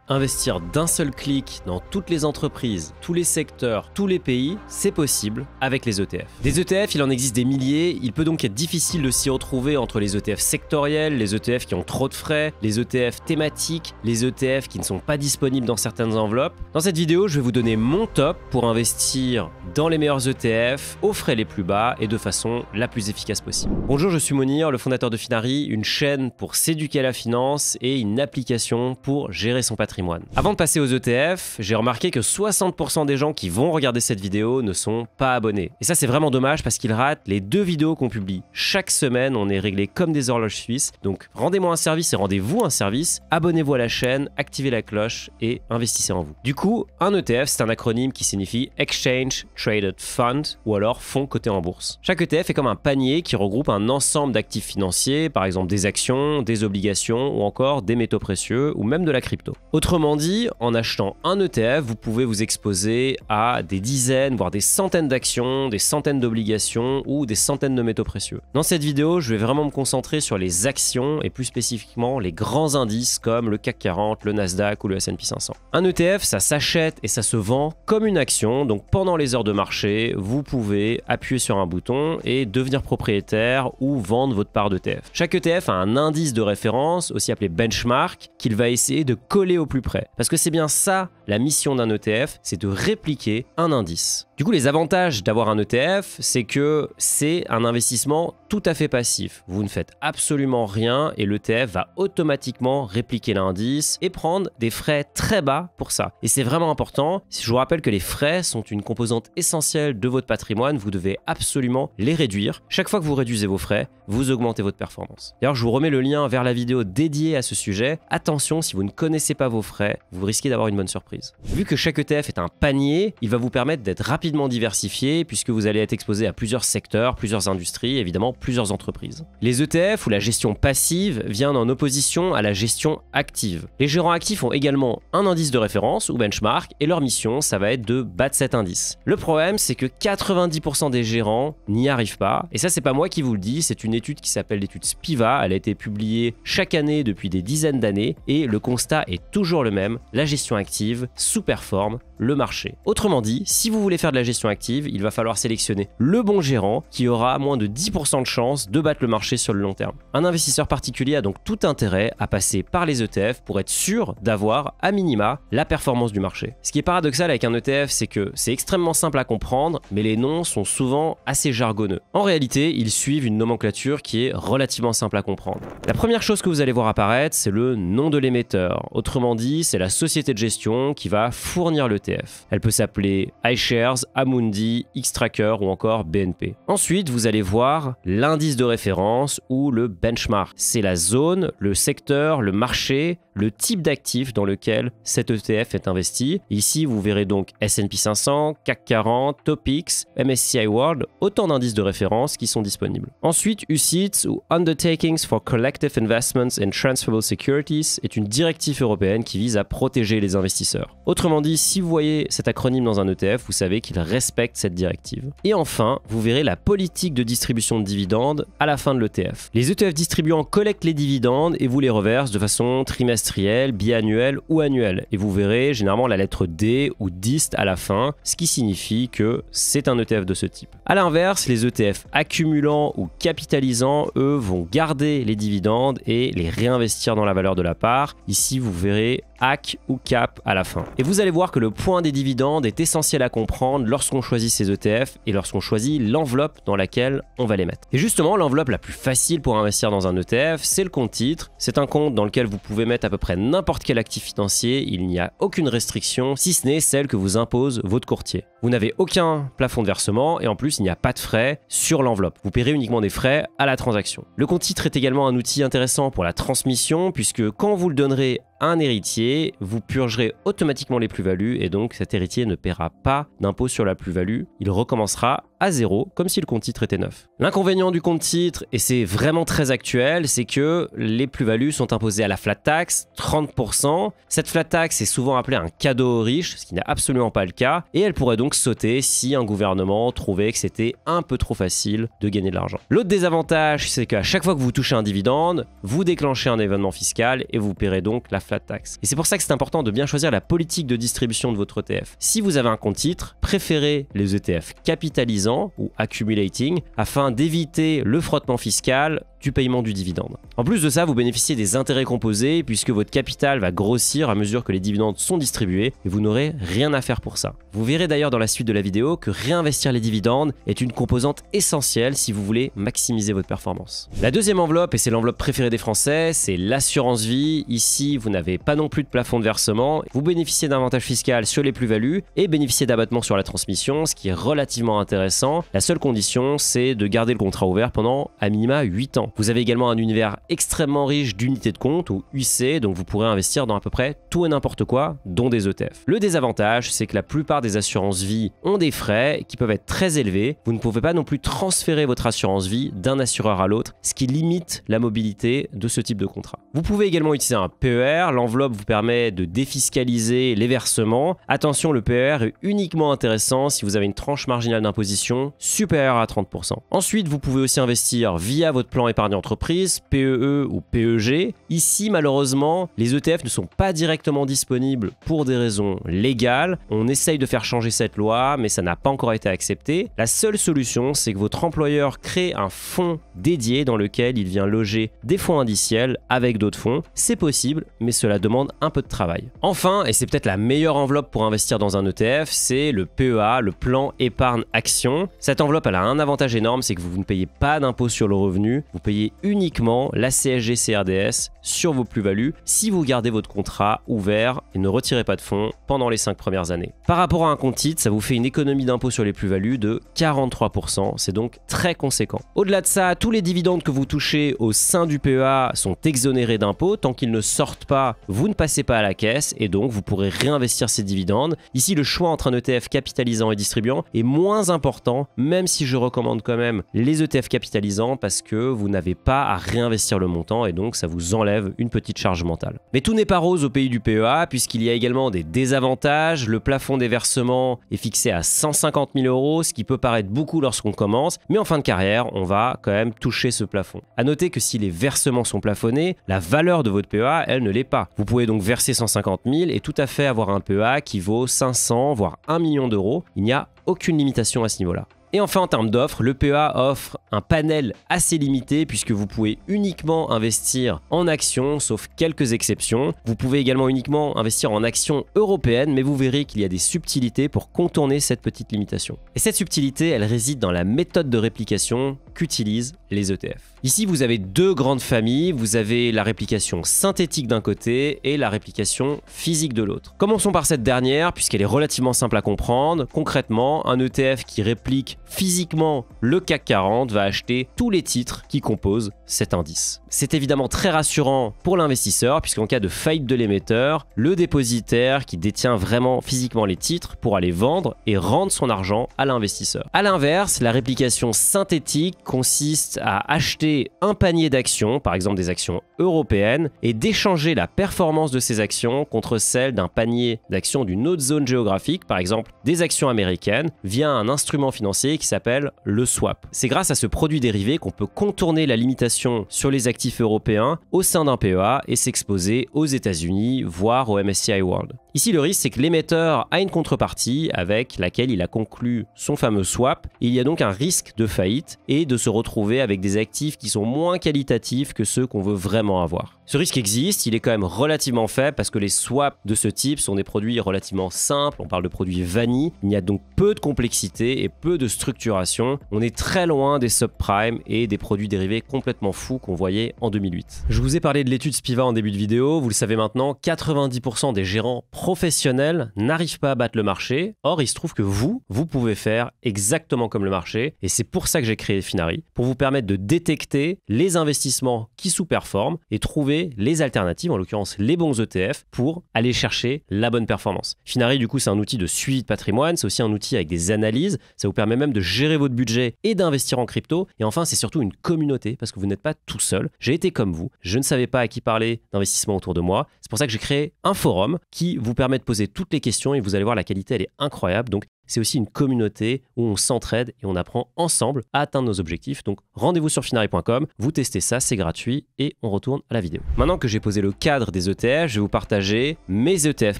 Investir d'un seul clic dans toutes les entreprises, tous les secteurs, tous les pays, c'est possible avec les ETF. Des ETF, il en existe des milliers, il peut donc être difficile de s'y retrouver entre les ETF sectoriels, les ETF qui ont trop de frais, les ETF thématiques, les ETF qui ne sont pas disponibles dans certaines enveloppes. Dans cette vidéo, je vais vous donner mon top pour investir dans les meilleurs ETF, aux frais les plus bas et de façon la plus efficace possible. Bonjour, je suis Monir, le fondateur de Finari, une chaîne pour s'éduquer à la finance et une application pour gérer son patrimoine. Avant de passer aux ETF, j'ai remarqué que 60% des gens qui vont regarder cette vidéo ne sont pas abonnés. Et ça, c'est vraiment dommage parce qu'ils ratent les 2 vidéos qu'on publie chaque semaine. On est réglé comme des horloges suisses. Donc, rendez-moi un service et rendez-vous un service. Abonnez-vous à la chaîne, activez la cloche et investissez en vous. Du coup, un ETF, c'est un acronyme qui signifie Exchange Traded Fund ou alors fonds coté en bourse. Chaque ETF est comme un panier qui regroupe un ensemble d'actifs financiers, par exemple des actions, des obligations ou encore des métaux précieux ou même de la crypto. Autrement dit, en achetant un ETF, vous pouvez vous exposer à des dizaines, voire des centaines d'actions, des centaines d'obligations ou des centaines de métaux précieux. Dans cette vidéo, je vais vraiment me concentrer sur les actions et plus spécifiquement les grands indices comme le CAC 40, le Nasdaq ou le S&P 500. Un ETF, ça s'achète et ça se vend comme une action, donc pendant les heures de marché, vous pouvez appuyer sur un bouton et devenir propriétaire ou vendre votre part d'ETF. Chaque ETF a un indice de référence, aussi appelé benchmark, qu'il va essayer de coller au plus près. Parce que c'est bien ça, la mission d'un ETF, c'est de répliquer un indice. Du coup, les avantages d'avoir un ETF, c'est que c'est un investissement tout à fait passif. Vous ne faites absolument rien et l'ETF va automatiquement répliquer l'indice et prendre des frais très bas pour ça. Et c'est vraiment important. Je vous rappelle que les frais sont une composante essentielle de votre patrimoine. Vous devez absolument les réduire. Chaque fois que vous réduisez vos frais, vous augmentez votre performance. D'ailleurs, je vous remets le lien vers la vidéo dédiée à ce sujet. Attention, si vous ne connaissez pas vos frais, vous risquez d'avoir une bonne surprise. Vu que chaque ETF est un panier, il va vous permettre d'être rapidement diversifié puisque vous allez être exposé à plusieurs secteurs, plusieurs industries, évidemment plusieurs entreprises. Les ETF ou la gestion passive viennent en opposition à la gestion active. Les gérants actifs ont également un indice de référence ou benchmark et leur mission, ça va être de battre cet indice. Le problème, c'est que 90% des gérants n'y arrivent pas et ça, c'est pas moi qui vous le dis, c'est une étude qui s'appelle l'étude Spiva. Elle a été publiée chaque année depuis des dizaines d'années et le constat est toujours le même, la gestion active sous-performe le marché. Autrement dit, si vous voulez faire de la gestion active, il va falloir sélectionner le bon gérant qui aura moins de 10% de chance de battre le marché sur le long terme. Un investisseur particulier a donc tout intérêt à passer par les ETF pour être sûr d'avoir à minima la performance du marché. Ce qui est paradoxal avec un ETF, c'est que c'est extrêmement simple à comprendre, mais les noms sont souvent assez jargonneux. En réalité, ils suivent une nomenclature qui est relativement simple à comprendre. La première chose que vous allez voir apparaître, c'est le nom de l'émetteur. Autrement dit, c'est la société de gestion qui va fournir l'ETF. Elle peut s'appeler iShares, Amundi, Xtrackers ou encore BNP. Ensuite, vous allez voir l'indice de référence ou le benchmark. C'est la zone, le secteur, le marché, le type d'actif dans lequel cet ETF est investi. Ici, vous verrez donc S&P 500, CAC 40, Topix, MSCI World, autant d'indices de référence qui sont disponibles. Ensuite, UCITS ou Undertakings for Collective Investments in Transferable Securities est une directive européenne qui vise à protéger les investisseurs. Autrement dit, si vous voyez cet acronyme dans un ETF, vous savez qu'il respecte cette directive. Et enfin, vous verrez la politique de distribution de dividendes à la fin de l'ETF. Les ETF distribuants collectent les dividendes et vous les reversent de façon trimestrielle, biannuelle ou annuelle. Et vous verrez généralement la lettre D ou DIST à la fin, ce qui signifie que c'est un ETF de ce type. A l'inverse, les ETF accumulants ou capitalisants, eux, vont garder les dividendes et les réinvestir dans la valeur de la part. Ici, vous verrez AC ou CAP à la fin. Et vous allez voir que le point des dividendes est essentiel à comprendre lorsqu'on choisit ces ETF et lorsqu'on choisit l'enveloppe dans laquelle on va les mettre. Et justement, l'enveloppe la plus facile pour investir dans un ETF, c'est le compte titre. C'est un compte dans lequel vous pouvez mettre à peu près n'importe quel actif financier. Il n'y a aucune restriction, si ce n'est celle que vous impose votre courtier. Vous n'avez aucun plafond de versement et en plus, il n'y a pas de frais sur l'enveloppe. Vous paierez uniquement des frais à la transaction. Le compte titre est également un outil intéressant pour la transmission puisque quand vous le donnerez à un héritier, vous purgerez automatiquement les plus-values et donc cet héritier ne paiera pas d'impôt sur la plus-value. Il recommencera à zéro, comme si le compte titre était neuf. L'inconvénient du compte titre, et c'est vraiment très actuel, c'est que les plus-values sont imposées à la flat tax, 30%. Cette flat tax est souvent appelée un cadeau aux riches, ce qui n'est absolument pas le cas, et elle pourrait donc sauter si un gouvernement trouvait que c'était un peu trop facile de gagner de l'argent. L'autre désavantage, c'est qu'à chaque fois que vous touchez un dividende, vous déclenchez un événement fiscal et vous paierez donc la flat tax. Et c'est pour ça que c'est important de bien choisir la politique de distribution de votre ETF. Si vous avez un compte titre, préférez les ETF capitalisants ou accumulating afin d'éviter le frottement fiscal du paiement du dividende. En plus de ça, vous bénéficiez des intérêts composés puisque votre capital va grossir à mesure que les dividendes sont distribués et vous n'aurez rien à faire pour ça. Vous verrez d'ailleurs dans la suite de la vidéo que réinvestir les dividendes est une composante essentielle si vous voulez maximiser votre performance. La deuxième enveloppe, et c'est l'enveloppe préférée des Français, c'est l'assurance vie. Ici, vous n'avez pas non plus de plafond de versement, vous bénéficiez d'un avantage fiscal sur les plus-values et bénéficiez d'abattement sur la transmission, ce qui est relativement intéressant. La seule condition, c'est de garder le contrat ouvert pendant à minima 8 ans. Vous avez également un univers extrêmement riche d'unités de compte ou UC, donc vous pourrez investir dans à peu près tout et n'importe quoi, dont des ETF. Le désavantage, c'est que la plupart des assurances vie ont des frais qui peuvent être très élevés. Vous ne pouvez pas non plus transférer votre assurance vie d'un assureur à l'autre, ce qui limite la mobilité de ce type de contrat. Vous pouvez également utiliser un PER. L'enveloppe vous permet de défiscaliser les versements. Attention, le PER est uniquement intéressant si vous avez une tranche marginale d'imposition supérieure à 30%. Ensuite, vous pouvez aussi investir via votre plan épargne entreprise, PEE ou PEG. Ici, malheureusement, les ETF ne sont pas directement disponibles pour des raisons légales. On essaye de faire changer cette loi, mais ça n'a pas encore été accepté. La seule solution, c'est que votre employeur crée un fonds dédié dans lequel il vient loger des fonds indiciels avec d'autres fonds. C'est possible, mais cela demande un peu de travail. Enfin, et c'est peut-être la meilleure enveloppe pour investir dans un ETF, c'est le PEA, le plan épargne action. Cette enveloppe, elle a un avantage énorme, c'est que vous ne payez pas d'impôt sur le revenu, vous payez uniquement la CSG-CRDS sur vos plus-values si vous gardez votre contrat ouvert et ne retirez pas de fonds pendant les 5 premières années. Par rapport à un compte titre, ça vous fait une économie d'impôt sur les plus-values de 43%, c'est donc très conséquent. Au-delà de ça, tous les dividendes que vous touchez au sein du PEA sont exonérés d'impôts. Tant qu'ils ne sortent pas, vous ne passez pas à la caisse et donc vous pourrez réinvestir ces dividendes. Ici, le choix entre un ETF capitalisant et distribuant est moins important, même si je recommande quand même les ETF capitalisants parce que vous n'avez pas à réinvestir le montant et donc ça vous enlève une petite charge mentale. Mais tout n'est pas rose au pays du PEA puisqu'il y a également des désavantages. Le plafond des versements est fixé à 150 000 €, ce qui peut paraître beaucoup lorsqu'on commence, mais en fin de carrière, on va quand même toucher ce plafond. À noter que si les versements sont plafonnés, la valeur de votre PEA, elle ne l'est pas. Vous pouvez donc verser 150 000 et tout à fait avoir un PEA qui vaut 500 voire 1 million d'euros. Il n'y a aucune limitation à ce niveau-là. Et enfin, en termes d'offres, le PEA offre un panel assez limité puisque vous pouvez uniquement investir en actions, sauf quelques exceptions. Vous pouvez également uniquement investir en actions européennes, mais vous verrez qu'il y a des subtilités pour contourner cette petite limitation. Et cette subtilité, elle réside dans la méthode de réplication qu'utilisent les ETF. Ici, vous avez deux grandes familles. Vous avez la réplication synthétique d'un côté et la réplication physique de l'autre. Commençons par cette dernière puisqu'elle est relativement simple à comprendre. Concrètement, un ETF qui réplique physiquement le CAC 40 va acheter tous les titres qui composent cet indice. C'est évidemment très rassurant pour l'investisseur puisqu'en cas de faillite de l'émetteur, le dépositaire qui détient vraiment physiquement les titres pourra les vendre et rendre son argent à l'investisseur. A l'inverse, la réplication synthétique consiste à acheter un panier d'actions, par exemple des actions européennes, et d'échanger la performance de ces actions contre celle d'un panier d'actions d'une autre zone géographique, par exemple des actions américaines, via un instrument financier qui s'appelle le swap. C'est grâce à ce produit dérivé qu'on peut contourner la limitation sur les actifs européens au sein d'un PEA et s'exposer aux États-Unis, voire au MSCI World. Ici, le risque, c'est que l'émetteur a une contrepartie avec laquelle il a conclu son fameux swap. Il y a donc un risque de faillite et de se retrouver avec des actifs qui sont moins qualitatifs que ceux qu'on veut vraiment avoir. Ce risque existe, il est quand même relativement faible parce que les swaps de ce type sont des produits relativement simples. On parle de produits vanille. Il y a donc peu de complexité et peu de structuration. On est très loin des subprimes et des produits dérivés complètement fous qu'on voyait en 2008. Je vous ai parlé de l'étude Spiva en début de vidéo. Vous le savez maintenant, 90% des gérants professionnels n'arrivent pas à battre le marché. Or, il se trouve que vous pouvez faire exactement comme le marché. Et c'est pour ça que j'ai créé Finari, pour vous permettre de détecter les investissements qui sous-performent et trouver les alternatives, en l'occurrence les bons ETF, pour aller chercher la bonne performance. Finari, du coup, c'est un outil de suivi de patrimoine. C'est aussi un outil avec des analyses. Ça vous permet même de gérer votre budget et d'investir en crypto. Et enfin, c'est surtout une communauté parce que vous n'êtes pas tout seul. J'ai été comme vous. Je ne savais pas à qui parler d'investissement autour de moi. C'est pour ça que j'ai créé un forum qui vous permet de poser toutes les questions et vous allez voir, la qualité, elle est incroyable. Donc, c'est aussi une communauté où on s'entraide et on apprend ensemble à atteindre nos objectifs. Donc rendez-vous sur Finari.com, vous testez ça, c'est gratuit et on retourne à la vidéo. Maintenant que j'ai posé le cadre des ETF, je vais vous partager mes ETF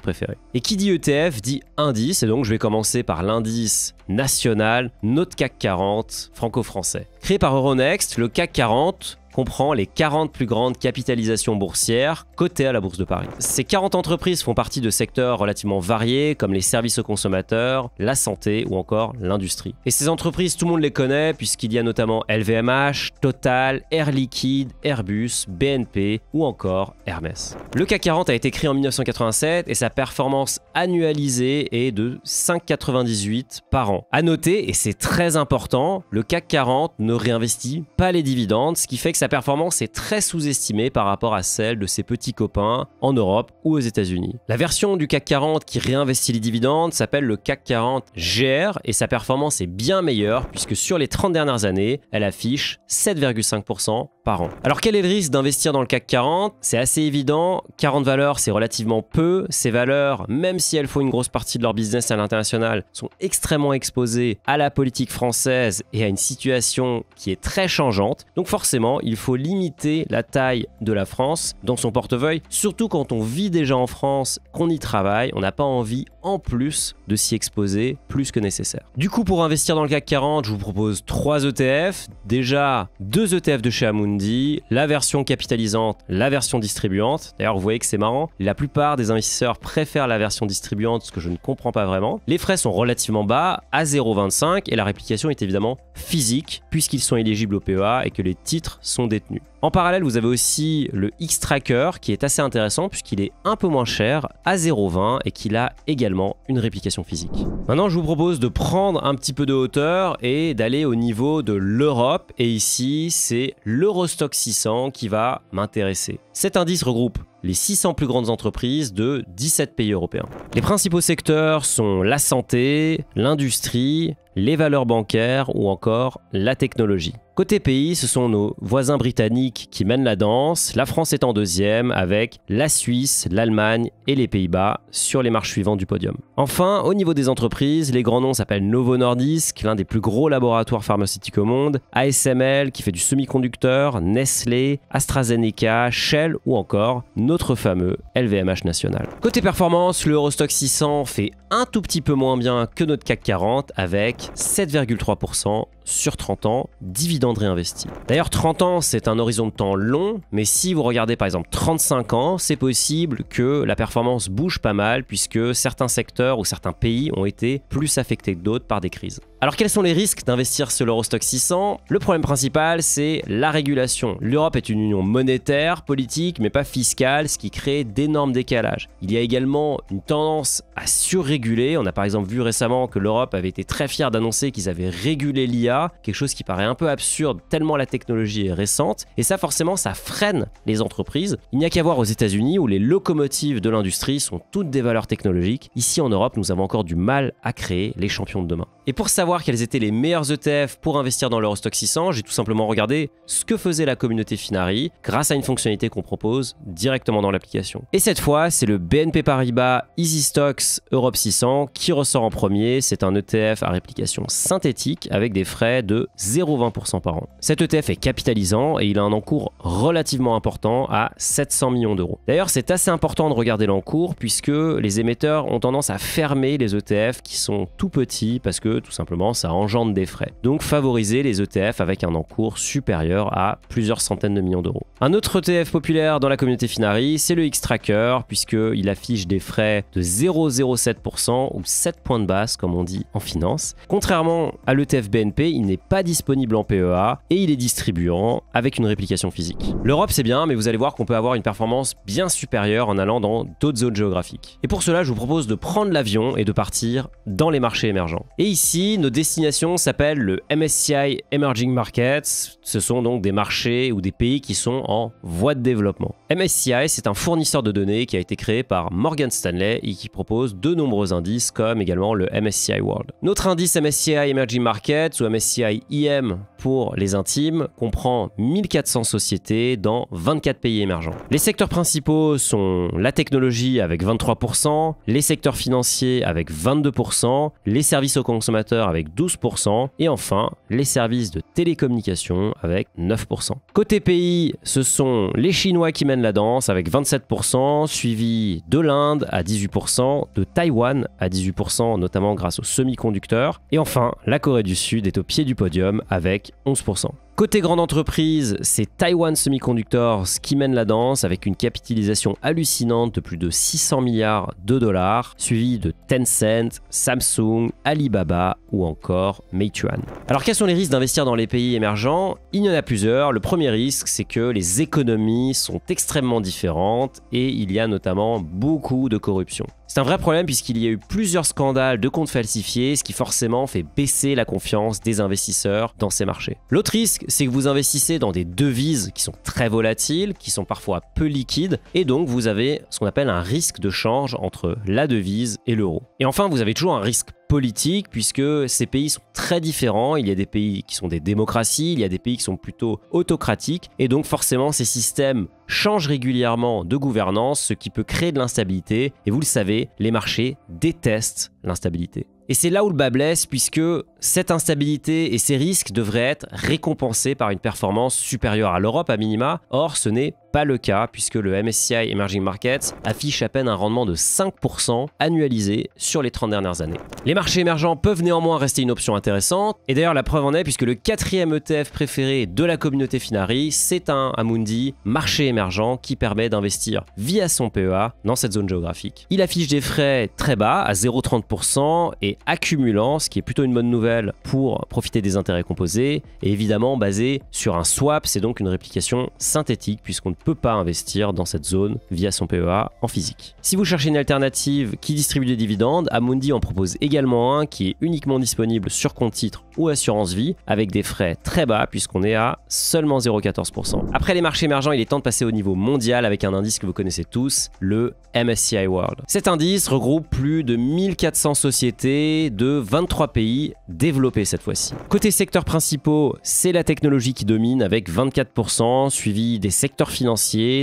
préférés. Et qui dit ETF dit indice, et donc je vais commencer par l'indice national, notre CAC 40 franco-français. Créé par Euronext, le CAC 40 comprend les 40 plus grandes capitalisations boursières cotées à la Bourse de Paris. Ces 40 entreprises font partie de secteurs relativement variés comme les services aux consommateurs, la santé ou encore l'industrie. Et ces entreprises, tout le monde les connaît puisqu'il y a notamment LVMH, Total, Air Liquide, Airbus, BNP ou encore Hermès. Le CAC 40 a été créé en 1987 et sa performance annualisée est de 5,98 par an. À noter, et c'est très important, le CAC 40 ne réinvestit pas les dividendes, ce qui fait que sa performance est très sous-estimée par rapport à celle de ses petits copains en Europe ou aux États-Unis. La version du CAC 40 qui réinvestit les dividendes s'appelle le CAC 40 GR et sa performance est bien meilleure puisque sur les 30 dernières années, elle affiche 7,5% par an. Alors quel est le risque d'investir dans le CAC 40 ? C'est assez évident, 40 valeurs c'est relativement peu, ces valeurs, même si elles font une grosse partie de leur business à l'international, sont extrêmement exposées à la politique française et à une situation qui est très changeante, donc forcément il faut limiter la taille de la France dans son portefeuille, surtout quand on vit déjà en France, qu'on y travaille, on n'a pas envie en plus de s'y exposer plus que nécessaire. Du coup, pour investir dans le CAC 40, je vous propose 3 ETF. Déjà, 2 ETF de chez Amundi, la version capitalisante, la version distribuante. D'ailleurs, vous voyez que c'est marrant, la plupart des investisseurs préfèrent la version distribuante, ce que je ne comprends pas vraiment. Les frais sont relativement bas, à 0,25, et la réplication est évidemment physique, puisqu'ils sont éligibles au PEA et que les titres sont détenus. En parallèle, vous avez aussi le X-Tracker qui est assez intéressant puisqu'il est un peu moins cher, à 0,20 et qu'il a également une réplication physique. Maintenant, je vous propose de prendre un petit peu de hauteur et d'aller au niveau de l'Europe. Et ici, c'est l'Eurostoxx 600 qui va m'intéresser. Cet indice regroupe les 600 plus grandes entreprises de 17 pays européens. Les principaux secteurs sont la santé, l'industrie, les valeurs bancaires ou encore la technologie. Côté pays, ce sont nos voisins britanniques qui mènent la danse. La France est en deuxième avec la Suisse, l'Allemagne et les Pays-Bas sur les marches suivantes du podium. Enfin, au niveau des entreprises, les grands noms s'appellent Novo Nordisk, l'un des plus gros laboratoires pharmaceutiques au monde, ASML qui fait du semi-conducteur, Nestlé, AstraZeneca, Shell ou encore notre fameux LVMH national. Côté performance, le Eurostoxx 600 fait un tout petit peu moins bien que notre CAC 40 avec 7,3% sur 30 ans, dividendes réinvestis. D'ailleurs, 30 ans, c'est un horizon de temps long, mais si vous regardez par exemple 35 ans, c'est possible que la performance bouge pas mal puisque certains secteurs ou certains pays ont été plus affectés que d'autres par des crises. Alors quels sont les risques d'investir sur l'Eurostoxx 600 ? Le problème principal, c'est la régulation. L'Europe est une union monétaire, politique, mais pas fiscale, ce qui crée d'énormes décalages. Il y a également une tendance à surréguler. On a par exemple vu récemment que l'Europe avait été très fière d'annoncer qu'ils avaient régulé l'IA, quelque chose qui paraît un peu absurde tellement la technologie est récente. Et ça, forcément, ça freine les entreprises. Il n'y a qu'à voir aux États-Unis où les locomotives de l'industrie sont toutes des valeurs technologiques. Ici en Europe, nous avons encore du mal à créer les champions de demain. Et pour savoir quels étaient les meilleurs ETF pour investir dans l'Eurostoxx 600, j'ai tout simplement regardé ce que faisait la communauté Finari grâce à une fonctionnalité qu'on propose directement dans l'application. Et cette fois, c'est le BNP Paribas EasyStocks Europe 600 qui ressort en premier. C'est un ETF à réplication synthétique avec des frais de 0,20% par an. Cet ETF est capitalisant et il a un encours relativement important à 700 millions d'euros. D'ailleurs, c'est assez important de regarder l'encours puisque les émetteurs ont tendance à fermer les ETF qui sont tout petits parce que tout simplement ça engendre des frais. Donc favorisez les ETF avec un encours supérieur à plusieurs centaines de millions d'euros. Un autre ETF populaire dans la communauté Finari, c'est le X-Tracker puisqu'il affiche des frais de 0,07% ou 7 points de base comme on dit en finance. Contrairement à l'ETF BNP, il n'est pas disponible en PEA et il est distribuant avec une réplication physique. L'Europe c'est bien, mais vous allez voir qu'on peut avoir une performance bien supérieure en allant dans d'autres zones géographiques. Et pour cela, je vous propose de prendre l'avion et de partir dans les marchés émergents. Et ici, nos destinations s'appellent le MSCI Emerging Markets. Ce sont donc des marchés ou des pays qui sont en voie de développement. MSCI, c'est un fournisseur de données qui a été créé par Morgan Stanley et qui propose de nombreux indices comme également le MSCI World. Notre indice MSCI Emerging Markets ou MSCI EM pour les intimes comprend 1400 sociétés dans 24 pays émergents. Les secteurs principaux sont la technologie avec 23%, les secteurs financiers avec 22%, les services aux consommateurs avec 12% et enfin les services de télécommunication avec 9%. Côté pays, ce sont les Chinois qui mènent la danse avec 27%, suivi de l'Inde à 18%, de Taïwan à 18%, notamment grâce aux semi-conducteurs, et enfin la Corée du Sud est au pied du podium avec 11%. Côté grande entreprise, c'est Taiwan Semiconductors qui mène la danse avec une capitalisation hallucinante de plus de 600 milliards de dollars, suivi de Tencent, Samsung, Alibaba ou encore Meituan. Alors quels sont les risques d'investir dans les pays émergents? Il y en a plusieurs. Le premier risque, c'est que les économies sont extrêmement différentes et il y a notamment beaucoup de corruption. C'est un vrai problème puisqu'il y a eu plusieurs scandales de comptes falsifiés, ce qui forcément fait baisser la confiance des investisseurs dans ces marchés. L'autre risque, c'est que vous investissez dans des devises qui sont très volatiles, qui sont parfois peu liquides, et donc vous avez ce qu'on appelle un risque de change entre la devise et l'euro. Et enfin, vous avez toujours un risque politique puisque ces pays sont très différents. Il y a des pays qui sont des démocraties, il y a des pays qui sont plutôt autocratiques et donc forcément ces systèmes changent régulièrement de gouvernance, ce qui peut créer de l'instabilité et vous le savez, les marchés détestent l'instabilité. Et c'est là où le bas blesse puisque cette instabilité et ces risques devraient être récompensés par une performance supérieure à l'Europe à minima. Or, ce n'est pas le cas puisque le MSCI Emerging Markets affiche à peine un rendement de 5% annualisé sur les 30 dernières années. Les marchés émergents peuvent néanmoins rester une option intéressante et d'ailleurs la preuve en est puisque le 4e ETF préféré de la communauté Finari, c'est un Amundi marché émergent qui permet d'investir via son PEA dans cette zone géographique. Il affiche des frais très bas à 0,30% et accumulant, ce qui est plutôt une bonne nouvelle pour profiter des intérêts composés et évidemment basé sur un swap, c'est donc une réplication synthétique puisqu'on ne peut pas investir dans cette zone via son PEA en physique. Si vous cherchez une alternative qui distribue des dividendes, Amundi en propose également un qui est uniquement disponible sur compte titre ou assurance vie avec des frais très bas puisqu'on est à seulement 0,14%. Après les marchés émergents, il est temps de passer au niveau mondial avec un indice que vous connaissez tous, le MSCI World. Cet indice regroupe plus de 1400 sociétés de 23 pays développés cette fois-ci. Côté secteurs principaux, c'est la technologie qui domine avec 24%, suivi des secteurs financiers,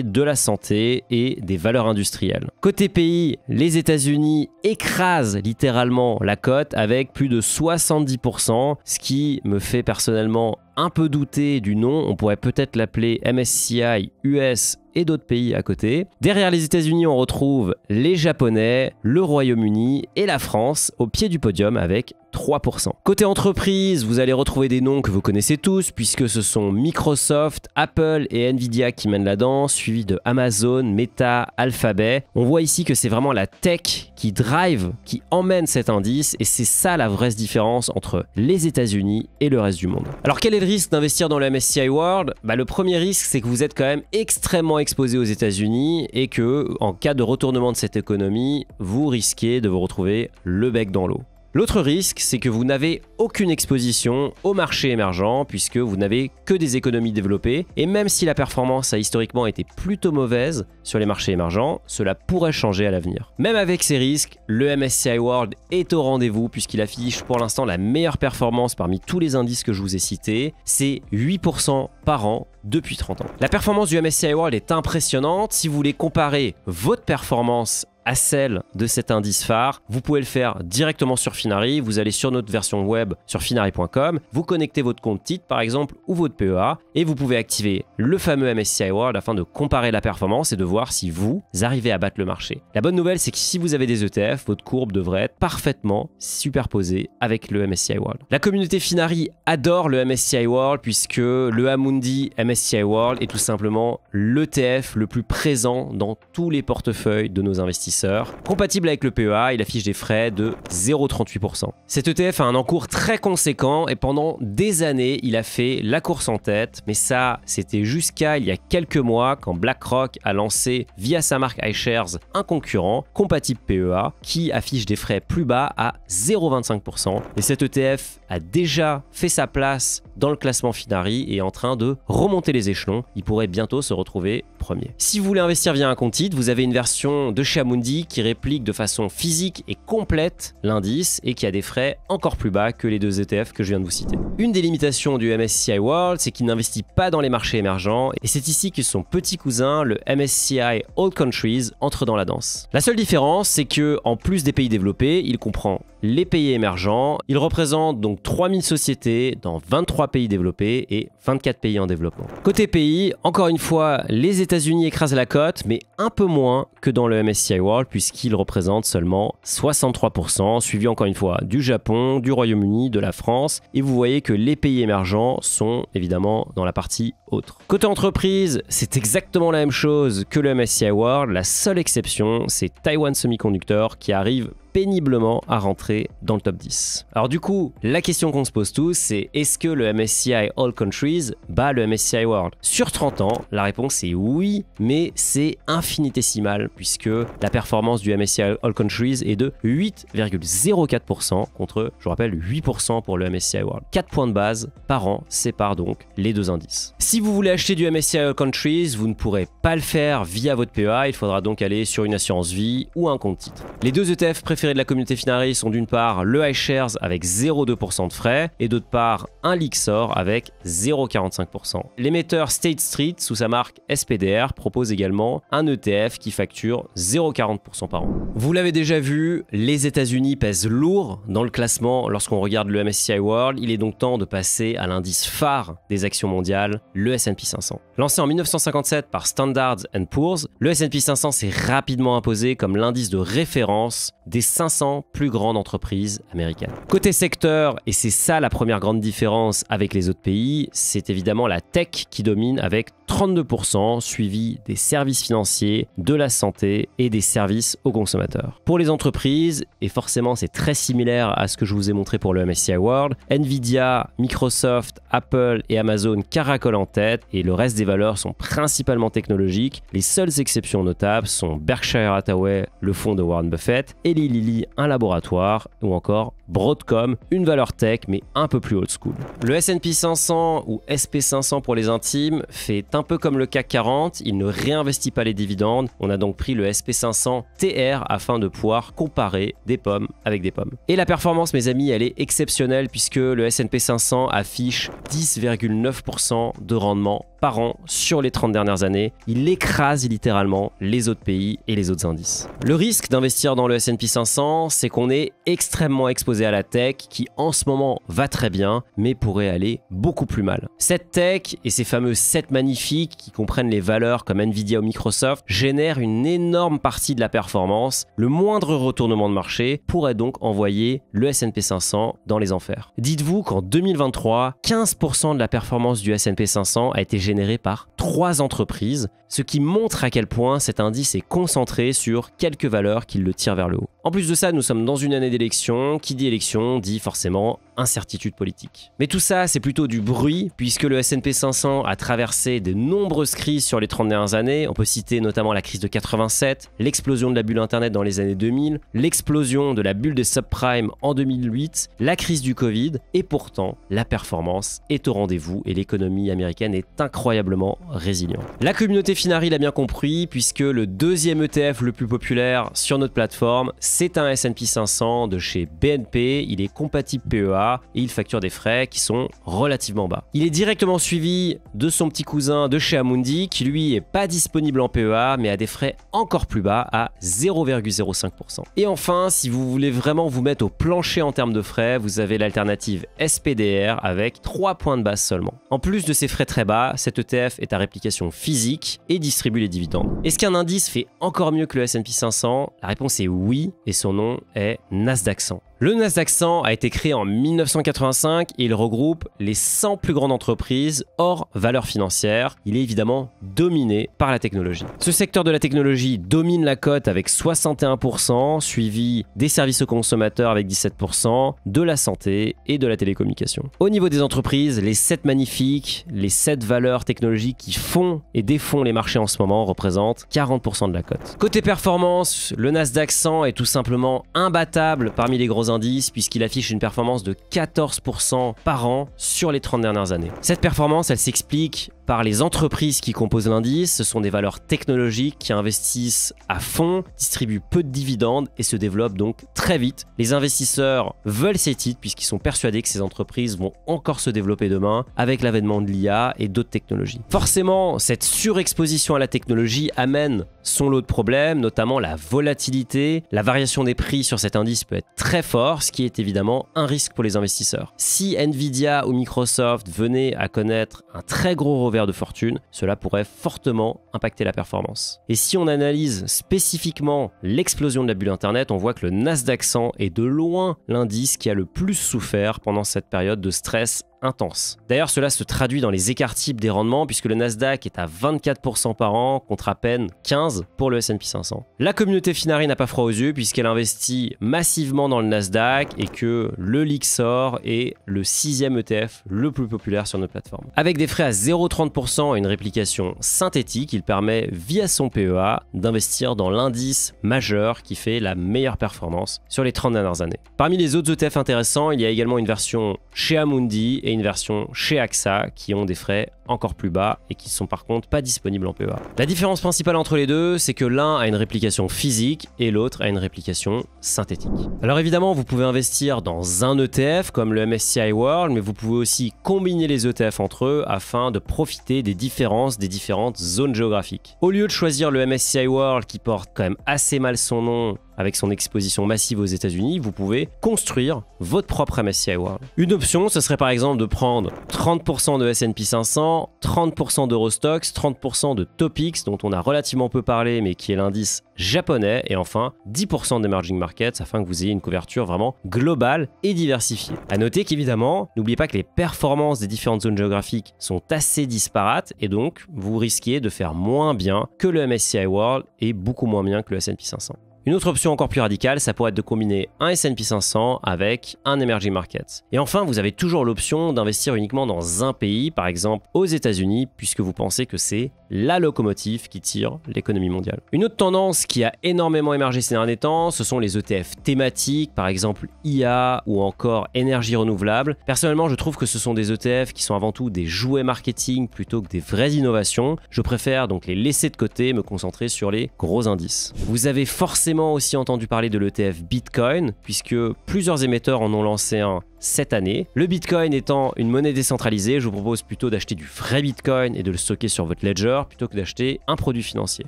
de la santé et des valeurs industrielles. Côté pays, les États-Unis écrasent littéralement la cote avec plus de 70%, ce qui me fait personnellement un peu douter du nom. On pourrait peut-être l'appeler MSCI US et d'autres pays à côté. Derrière les États-Unis, on retrouve les Japonais, le Royaume-Uni et la France au pied du podium avec 3%. Côté entreprise, vous allez retrouver des noms que vous connaissez tous puisque ce sont Microsoft, Apple et Nvidia qui mènent la danse, suivi de Amazon, Meta, Alphabet. On voit ici que c'est vraiment la tech qui drive, qui emmène cet indice et c'est ça la vraie différence entre les États-Unis et le reste du monde. Alors quel est le risque d'investir dans le MSCI World? Le premier risque, c'est que vous êtes quand même extrêmement exposé aux États-Unis et que en cas de retournement de cette économie, vous risquez de vous retrouver le bec dans l'eau. L'autre risque, c'est que vous n'avez aucune exposition au marché émergent puisque vous n'avez que des économies développées et même si la performance a historiquement été plutôt mauvaise sur les marchés émergents, cela pourrait changer à l'avenir. Même avec ces risques, le MSCI World est au rendez-vous puisqu'il affiche pour l'instant la meilleure performance parmi tous les indices que je vous ai cités, c'est 8% par an depuis 30 ans. La performance du MSCI World est impressionnante. Si vous voulez comparer votre performance à celle de cet indice phare, vous pouvez le faire directement sur Finari. Vous allez sur notre version web sur finari.com, vous connectez votre compte titre par exemple ou votre PEA et vous pouvez activer le fameux MSCI World afin de comparer la performance et de voir si vous arrivez à battre le marché. La bonne nouvelle, c'est que si vous avez des ETF, votre courbe devrait être parfaitement superposée avec le MSCI World. La communauté Finari adore le MSCI World puisque le Amundi MSCI World est tout simplement l'ETF le plus présent dans tous les portefeuilles de nos investisseurs. investisseurs. Compatible avec le PEA, il affiche des frais de 0,38%. Cet ETF a un encours très conséquent et pendant des années, il a fait la course en tête. Mais ça, c'était jusqu'à il y a quelques mois quand BlackRock a lancé via sa marque iShares un concurrent compatible PEA qui affiche des frais plus bas à 0,25%. Et cet ETF a déjà fait sa place dans le classement Finari et est en train de remonter les échelons. Il pourrait bientôt se retrouver premier. Si vous voulez investir via un compte titre, vous avez une version de chez Amundi qui réplique de façon physique et complète l'indice et qui a des frais encore plus bas que les deux ETF que je viens de vous citer. Une des limitations du MSCI World, c'est qu'il n'investit pas dans les marchés émergents et c'est ici que son petit cousin, le MSCI All Countries, entre dans la danse. La seule différence, c'est que en plus des pays développés, il comprend les pays émergents. Il représente donc 3000 sociétés dans 23 pays développés et 24 pays en développement. Côté pays, encore une fois, les États-Unis écrasent la cote, mais un peu moins que dans le MSCI World puisqu'il représente seulement 63%, suivi encore une fois du Japon, du Royaume-Uni, de la France. Et vous voyez que les pays émergents sont évidemment dans la partie autre. Côté entreprise, c'est exactement la même chose que le MSCI World. La seule exception, c'est Taiwan Semiconductor qui arrive péniblement à rentrer dans le top 10. Alors du coup, la question qu'on se pose tous, c'est est-ce que le MSCI All Countries bat le MSCI World? Sur 30 ans, la réponse est oui, mais c'est infinitésimal puisque la performance du MSCI All Countries est de 8,04% contre, je vous rappelle, 8% pour le MSCI World. 4 points de base par an séparent donc les deux indices. Si vous voulez acheter du MSCI All Countries, vous ne pourrez pas le faire via votre PEA, il faudra donc aller sur une assurance vie ou un compte titre. Les deux ETF préférés de la communauté Finari sont d'une part le iShares avec 0,2% de frais et d'autre part un Lyxor avec 0,45%. L'émetteur State Street sous sa marque SPDR propose également un ETF qui facture 0,40% par an. Vous l'avez déjà vu, les États-Unis pèsent lourd dans le classement lorsqu'on regarde le MSCI World. Il est donc temps de passer à l'indice phare des actions mondiales, le S&P 500. Lancé en 1957 par Standard & Poor's, le S&P 500 s'est rapidement imposé comme l'indice de référence des 500 plus grandes entreprises américaines. Côté secteur, et c'est ça la première grande différence avec les autres pays, c'est évidemment la tech qui domine avec 32%, suivi des services financiers, de la santé et des services aux consommateurs. Pour les entreprises, et forcément c'est très similaire à ce que je vous ai montré pour le MSCI World, Nvidia, Microsoft, Apple et Amazon caracolent en tête et le reste des valeurs sont principalement technologiques. Les seules exceptions notables sont Berkshire Hathaway, le fonds de Warren Buffett, et Eli Lilly, un laboratoire, ou encore Broadcom, une valeur tech mais un peu plus old school. Le S&P 500 ou SP500 pour les intimes fait un peu comme le CAC 40, il ne réinvestit pas les dividendes. On a donc pris le SP500 TR afin de pouvoir comparer des pommes avec des pommes. Et la performance, mes amis, elle est exceptionnelle puisque le S&P 500 affiche 10,9% de rendement par an sur les 30 dernières années. Il écrase littéralement les autres pays et les autres indices. Le risque d'investir dans le S&P 500, c'est qu'on est extrêmement exposé à la tech qui en ce moment va très bien, mais pourrait aller beaucoup plus mal. Cette tech et ces fameux 7 magnifiques qui comprennent les valeurs comme Nvidia ou Microsoft génèrent une énorme partie de la performance. Le moindre retournement de marché pourrait donc envoyer le S&P 500 dans les enfers. Dites-vous qu'en 2023, 15% de la performance du S&P 500 a été générée par 3 entreprises, ce qui montre à quel point cet indice est concentré sur quelques valeurs qui le tirent vers le haut. En plus de ça, nous sommes dans une année d'élection. Qui dit élection dit forcément incertitude politique. Mais tout ça, c'est plutôt du bruit, puisque le S&P 500 a traversé de nombreuses crises sur les 30 dernières années. On peut citer notamment la crise de 87, l'explosion de la bulle Internet dans les années 2000, l'explosion de la bulle des subprimes en 2008, la crise du Covid, et pourtant, la performance est au rendez-vous et l'économie américaine est incroyablement résiliente. La communauté Finari l'a bien compris, puisque le deuxième ETF le plus populaire sur notre plateforme, c'est un S&P 500 de chez BNP. Il est compatible PEA et il facture des frais qui sont relativement bas. Il est directement suivi de son petit cousin de chez Amundi qui lui est pas disponible en PEA mais a des frais encore plus bas à 0,05%. Et enfin, si vous voulez vraiment vous mettre au plancher en termes de frais, vous avez l'alternative SPDR avec 3 points de base seulement. En plus de ces frais très bas, cet ETF est à réplication physique et distribue les dividendes. Est-ce qu'un indice fait encore mieux que le S&P 500? La réponse est oui et son nom est Nasdaq 100. Le Nasdaq 100 a été créé en 1985 et il regroupe les 100 plus grandes entreprises hors valeur financière. Il est évidemment dominé par la technologie. Ce secteur de la technologie domine la cote avec 61%, suivi des services aux consommateurs avec 17%, de la santé et de la télécommunication. Au niveau des entreprises, les 7 magnifiques, les 7 valeurs technologiques qui font et défont les marchés en ce moment représentent 40% de la cote. Côté performance, le Nasdaq 100 est tout simplement imbattable parmi les gros indices puisqu'il affiche une performance de 14% par an sur les 30 dernières années. Cette performance, elle s'explique par les entreprises qui composent l'indice. Ce sont des valeurs technologiques qui investissent à fond, distribuent peu de dividendes et se développent donc très vite. Les investisseurs veulent ces titres puisqu'ils sont persuadés que ces entreprises vont encore se développer demain avec l'avènement de l'IA et d'autres technologies. Forcément, cette surexposition à la technologie amène son lot de problèmes, notamment la volatilité. La variation des prix sur cet indice peut être très fort, ce qui est évidemment un risque pour les investisseurs. Si Nvidia ou Microsoft venaient à connaître un très gros revers de fortune, cela pourrait fortement impacter la performance. Et si on analyse spécifiquement l'explosion de la bulle Internet, on voit que le Nasdaq 100 est de loin l'indice qui a le plus souffert pendant cette période de stress intense. D'ailleurs, cela se traduit dans les écarts types des rendements puisque le Nasdaq est à 24% par an contre à peine 15% pour le S&P 500. La communauté Finari n'a pas froid aux yeux puisqu'elle investit massivement dans le Nasdaq et que le Lyxor est le 6e ETF le plus populaire sur notre plateforme. Avec des frais à 0,30% et une réplication synthétique, il permet via son PEA d'investir dans l'indice majeur qui fait la meilleure performance sur les 30 dernières années. Parmi les autres ETF intéressants, il y a également une version chez Amundi et une version chez AXA qui ont des frais encore plus bas et qui sont par contre pas disponibles en PEA. La différence principale entre les deux, c'est que l'un a une réplication physique et l'autre a une réplication synthétique. Alors évidemment, vous pouvez investir dans un ETF comme le MSCI World, mais vous pouvez aussi combiner les ETF entre eux afin de profiter des différences des différentes zones géographiques. Au lieu de choisir le MSCI World qui porte quand même assez mal son nom avec son exposition massive aux États-Unis, vous pouvez construire votre propre MSCI World. Une option, ce serait par exemple de prendre 30% de S&P 500, 30% d'Eurostoxx, 30% de Topix, dont on a relativement peu parlé, mais qui est l'indice japonais, et enfin 10% d'Emerging Markets, afin que vous ayez une couverture vraiment globale et diversifiée. À noter qu'évidemment, n'oubliez pas que les performances des différentes zones géographiques sont assez disparates, et donc vous risquez de faire moins bien que le MSCI World et beaucoup moins bien que le S&P 500. Une autre option encore plus radicale, ça pourrait être de combiner un S&P 500 avec un Emerging Markets. Et enfin, vous avez toujours l'option d'investir uniquement dans un pays, par exemple aux États-Unis, puisque vous pensez que c'est la locomotive qui tire l'économie mondiale. Une autre tendance qui a énormément émergé ces derniers temps, ce sont les ETF thématiques, par exemple IA ou encore énergie renouvelable. Personnellement, je trouve que ce sont des ETF qui sont avant tout des jouets marketing plutôt que des vraies innovations. Je préfère donc les laisser de côté et me concentrer sur les gros indices. Vous avez forcément aussi entendu parler de l'ETF Bitcoin, puisque plusieurs émetteurs en ont lancé un cette année. Le Bitcoin étant une monnaie décentralisée, je vous propose plutôt d'acheter du vrai Bitcoin et de le stocker sur votre ledger plutôt que d'acheter un produit financier.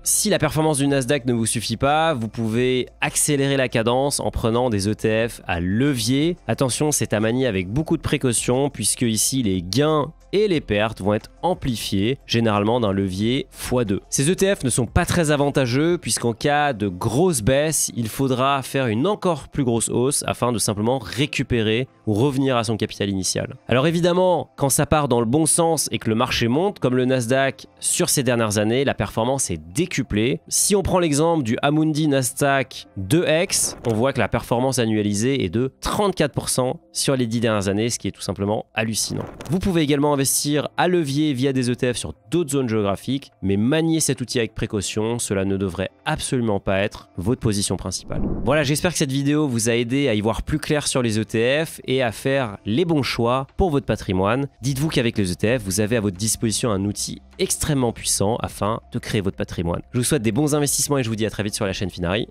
Si la performance du Nasdaq ne vous suffit pas, vous pouvez accélérer la cadence en prenant des ETF à levier. Attention, c'est à manier avec beaucoup de précautions puisque ici les gains et les pertes vont être amplifiées, généralement d'un levier x2. Ces ETF ne sont pas très avantageux puisqu'en cas de grosse baisse, il faudra faire une encore plus grosse hausse afin de simplement récupérer ou revenir à son capital initial. Alors évidemment, quand ça part dans le bon sens et que le marché monte, comme le Nasdaq sur ces dernières années, la performance est décuplée. Si on prend l'exemple du Amundi Nasdaq 2X, on voit que la performance annualisée est de 34% sur les 10 dernières années, ce qui est tout simplement hallucinant. Vous pouvez également investir à levier via des ETF sur d'autres zones géographiques, mais manier cet outil avec précaution, cela ne devrait absolument pas être votre position principale. Voilà, j'espère que cette vidéo vous a aidé à y voir plus clair sur les ETF et à faire les bons choix pour votre patrimoine. Dites-vous qu'avec les ETF, vous avez à votre disposition un outil extrêmement puissant afin de créer votre patrimoine. Je vous souhaite des bons investissements et je vous dis à très vite sur la chaîne Finari.